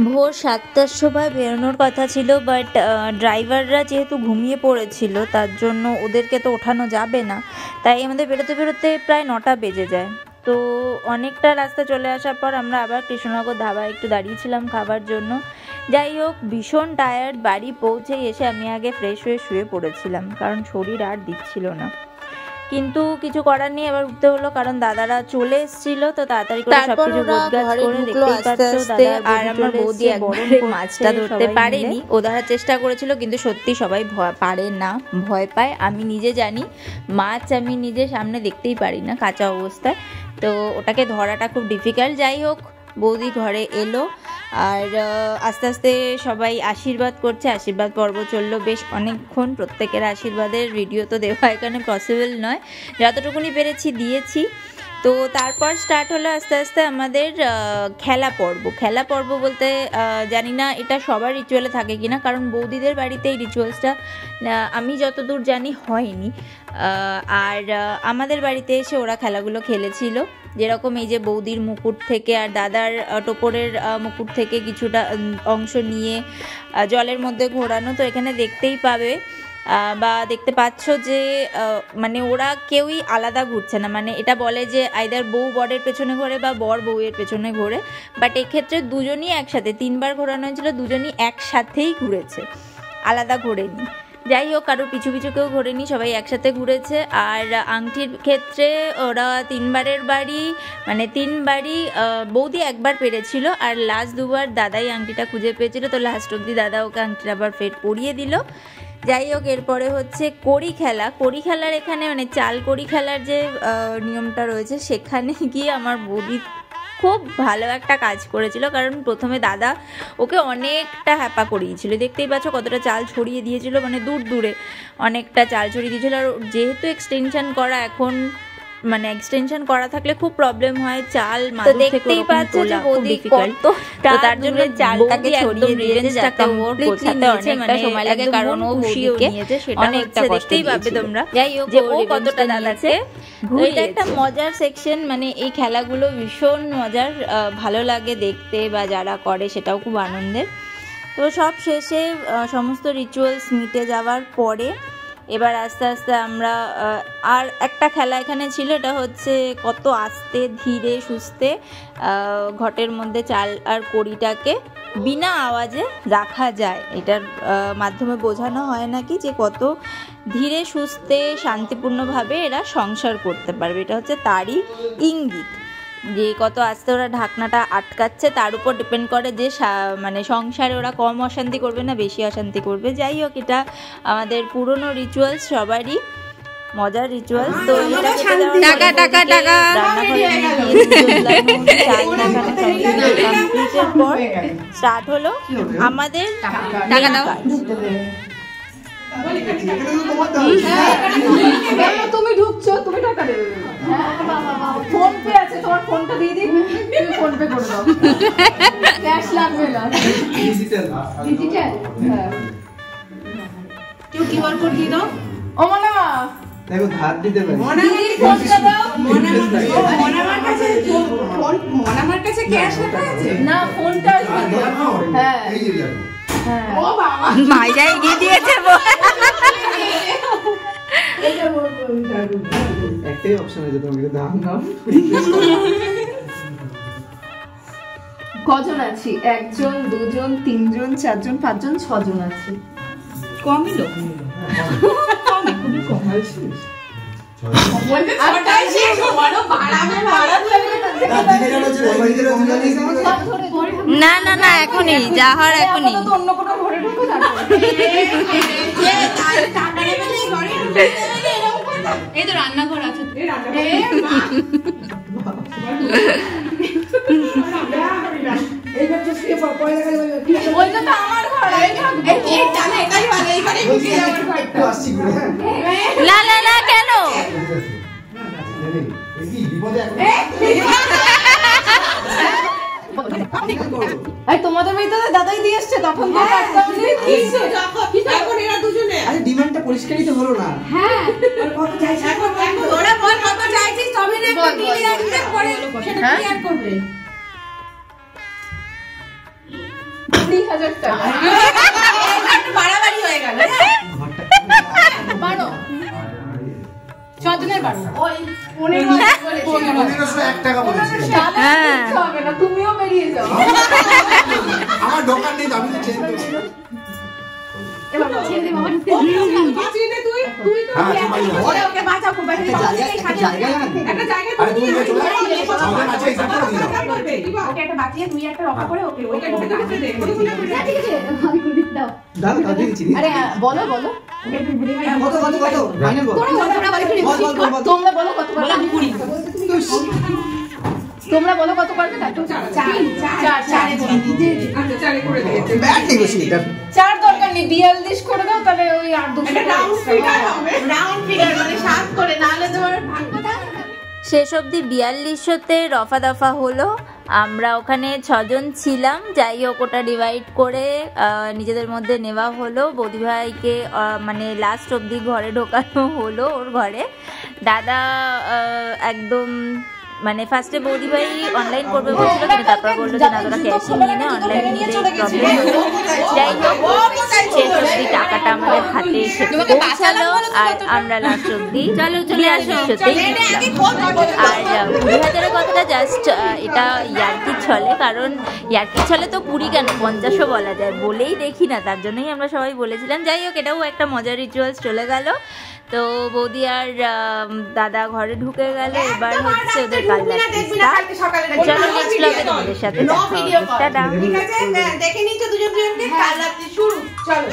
ভোর 7টার সময় বেরোনোর কথা ছিল, বাট ড্রাইভাররা যেহেতু ঘুমিয়ে পড়েছিল তার জন্য ওদেরকে তো ওঠানো যাবে না, তাই আমাদের বেরোতে বেরোতে প্রায় 9টা বেজে যায়। তো অনেকটা রাস্তা চলে আসার পর আমরা আবার কৃষ্ণনগর ধাবায় একটু দাঁড়িয়েছিলাম খাবার জন্য। যাই হোক, ভীষণ টায়ার্ড। বাড়ি পৌঁছে এসে আমি আগে ফ্রেশ হয়ে শুয়ে পড়েছিলাম, কারণ শরীর আর দিচ্ছিল না। কিন্তু কিছু করার নেই, আবার উঠতে হলো, কারণ দাদারা চলে এসেছিল। তো তাড়াতাড়ি করে সবকিছু গোছগাছ করে দেখতেই পাচ্ছ, দাদা আর আমার বৌদি একবারে মাছটা ধরতে পারেনি। ও ধরার চেষ্টা করেছিল, কিন্তু সত্যি সবাই পারে না, ভয় পায়। আমি নিজে জানি মাছ আমি নিজে সামনে দেখতেই পারি না কাঁচা অবস্থায়, তো ওটাকে ধরাটা খুব ডিফিকাল্ট। যাই হোক, বৌদি ঘরে এলো আর আস্তে আস্তে সবাই আশীর্বাদ করছে। আশীর্বাদ পর্ব চললো বেশ অনেকক্ষণ। প্রত্যেকের আশীর্বাদের ভিডিও তো দেওয়া এখানে পসিবল নয়, যতটুকুনি পেরেছি দিয়েছি। তো তারপর স্টার্ট হলো আস্তে আস্তে আমাদের খেলা পর্ব। খেলা পর্ব বলতে জানি না এটা সবার রিচুয়ালে থাকে কিনা, কারণ বৌদিদের বাড়িতে এই রিচুয়ালসটা আমি যতদূর জানি হয়নি। আর আমাদের বাড়িতে এসে ওরা খেলাগুলো খেলেছিল, যেরকম এই যে বৌদির মুকুট থেকে আর দাদার টোপরের মুকুট থেকে কিছুটা অংশ নিয়ে জলের মধ্যে ঘোরানো। তো এখানে দেখতেই পাবে বা দেখতে পাচ্ছ যে মানে ওরা কেউই আলাদা ঘুরছে না, মানে এটা বলে যে আইদার বউ বরের পেছনে ঘোরে বা বর বউয়ের পেছনে ঘোরে, বাট এক্ষেত্রে দুজনই একসাথে 3বার ঘোরানো হয়েছিল, দুজনই একসাথেই ঘুরেছে, আলাদা ঘোরেনি। যাই হোক, কারোর পিছু পিছু কেউ ঘোরেনি, সবাই একসাথে ঘুরেছে। আর আংটির ক্ষেত্রে ওরা 3বারের বাড়ি, মানে 3বারই বৌদি একবার পেরেছিল, আর লাস্ট 2বার দাদাই আংটিটা খুঁজে পেয়েছিল। তো লাস্ট অব্দি দাদা ওকে আংটিটা আবার ফের পরিয়ে দিল। যাই হোক, এরপরে হচ্ছে কড়ি খেলা। কড়ি খেলার এখানে মানে চাল কড়ি খেলার যে নিয়মটা রয়েছে, সেখানে গিয়ে আমার বৌদি খুব ভালো একটা কাজ করেছিল, কারণ প্রথমে দাদা ওকে অনেকটা হ্যাপা করিয়েছিল। দেখতেই পাচ্ছ কতটা চাল ছড়িয়ে দিয়েছিল, মানে দূর দূরে অনেকটা চাল ছড়িয়ে দিয়েছিল। আর যেহেতু এক্সটেনশন করা, এখন মানে এক্সটেনশন করা থাকলে খুব প্রবলেম হয়, চাল মাদুর থেকে দেখতেই পাচ্ছ যে বৌদি কত, তো তার জন্য চালটাকে ছড়িয়ে দিয়েছে যাতে ওর গোছাতে অনেকটা সময় লাগে, কারণ ও খুশিও নিয়েছে, সেটা অনেকটা দেখতেই পাবে তোমরা। যাই হোক, যে ও কতটা দাদাকে, এটা একটা মজার সেকশন, মানে এই খেলাগুলো ভীষণ মজার, ভালো লাগে দেখতে, বা যারা করে সেটাও খুব আনন্দের। তো সব শেষে সমস্ত রিচুয়ালস মিটে যাওয়ার পরে এবার আস্তে আস্তে আমরা আর একটা খেলা এখানে ছিল, এটা হচ্ছে কত আস্তে ধীরে সুস্থে ঘটের মধ্যে চাল আর কড়িটাকে বিনা আওয়াজে রাখা যায়। এটার মাধ্যমে বোঝানো হয় নাকি যে কত ধীরে সুস্থে শান্তিপূর্ণভাবে এরা সংসার করতে পারবে, এটা হচ্ছে তারই ইঙ্গিত। যে কত আস্তে ওরা ঢাকনাটা আটকাচ্ছে তার উপর ডিপেন্ড করে যে মানে সংসারে ওরা কম অশান্তি করবে না বেশি অশান্তি করবে। যাই হোক, এটা আমাদের পুরনো রিচুয়ালস, সবারই মজার রিচুয়ালস। তো কমপ্লিটের পর স্টার্ট হলো আমাদের তুমি ঢুকছো, তুমি টাকা দেবে, ফোন পে আছে তোমার, ফোনটা দিয়ে দিই, তুমি ফোন পে করে দাও, ক্যাশ লাগবে না, ডিজিটাল। হ্যাঁ, কেউ কিউআর কোড দিয়ে দাও। ও মনা দেখো ধার দিতে পারি, দিদির ফোনটা দাও। মনামার কাছে ফোন, মনামার কাছে ক্যাশ রাখা আছে না, ফোনটা হ্যাঁ এই যে হ্যাঁ, ও বাবা মাইরা এগিয়ে দিয়েছে। একটাই অপশন আছে, তুমি দাম নাও। কজন আছি? 1 জন, 2 জন, 3 জন, 4 জন, 5 জন, 6 জন আছি। কমই লোক, খুবই কম আছে। না না না, এখনই যা হওয়ার এখনই। অন্য কোনো ঘরে ঢুকো না, এই তো রান্নাঘর আছে, না না না, কেন তোমাদের ভিতরে দাদাই দিয়ে এসছে, তখন ডিমান্ডটা পরিষ্কারই তো হলো না। হ্যাঁ, কত চাইছিস, ওরা বল কত চাইছিস, তবে না একটা বিল একদম করে সেটা ক্লিয়ার করবে। 20,000 টাকা বাড়াবাড়ি হয়ে গেল। 12 6 জনের 12 ওই 15,1 টাকা বলেছে। হবে না, তুমিও বেরিয়ে যাও। আমার দোকান নেই, আমি তো চেঞ্জ করছি। এবার ছেড়ে দে বাবা। বাঁচিয়ে দে তুই তো ওরে ওকে বাঁচাও খুব বাঁচিয়ে একটা জায়গা আরে তুমি নিয়ে চলে আমাদের কাছে হিসাব করে দিও। ওকে একটা বাঁচিয়ে তুই একটা রক্ষা করে ওকে ওকে ঢুকে দে ঠিক আছে আমি করে দাও। দাও দিচ্ছি। আরে বলো বলো কত ফাইনাল বল। তোমরা বলো কত পারবে। তোমরা বলো কত পারবে। চারে করে দে। Bat negotiator. 4 দরকার নেই, 42 করে দাও, তাহলে ওই 8 একটা রাউন্ড ফিগার হবে, রাউন্ড ফিগার মানে 7 করে, নালে তোমার ভাগ্যটা। শেষ অবধি 4200-তে রফা দফা হলো। আমরা ওখানে 6 জন ছিলাম, যাই হোক ওটা ডিভাইড করে নিজেদের মধ্যে নেওয়া হলো। বৌদিভাইকে মানে লাস্ট অবধি ঘরে ঢোকানো হলো, ওর ঘরে। দাদা একদম মানে ফার্স্টে বৌদিভাই অনলাইন করবে বলছিল, কিন্তু তারপর বললো যে না তোরা ক্যাশে নিয়ে নে, অনলাইন নিলে প্রবলেম হবে। যাই হোক শেষ অবধি টাকাটা আমাদের হাতে এসে পৌঁছালো, আর আমরা লাস্ট অবধি চলে আসো সত্যি। আর 20,000-এর কথাটা জাস্ট এটা ইয়ার্কির ছলে, কারণ ইয়ার্কির ছলে তো পুরি কেন 50ও বলা যায়, বলেই দেখি না, তার জন্যই আমরা সবাই বলেছিলাম। যাই হোক এটাও একটা মজার রিচুয়ালস চলে গেল। তো বৌদি আর দাদা ঘরে ঢুকে গেল, এবার হচ্ছে ওদের কাল রাত্রি স্টার্ট। চলো নেক্সট ব্লগে তোমাদের সাথে দেখা হবে। টাটা। ঠিক আছে দেখে নিচ্ছ দুজন দুজনকে, কাল রাত্রি শুরু। চলো।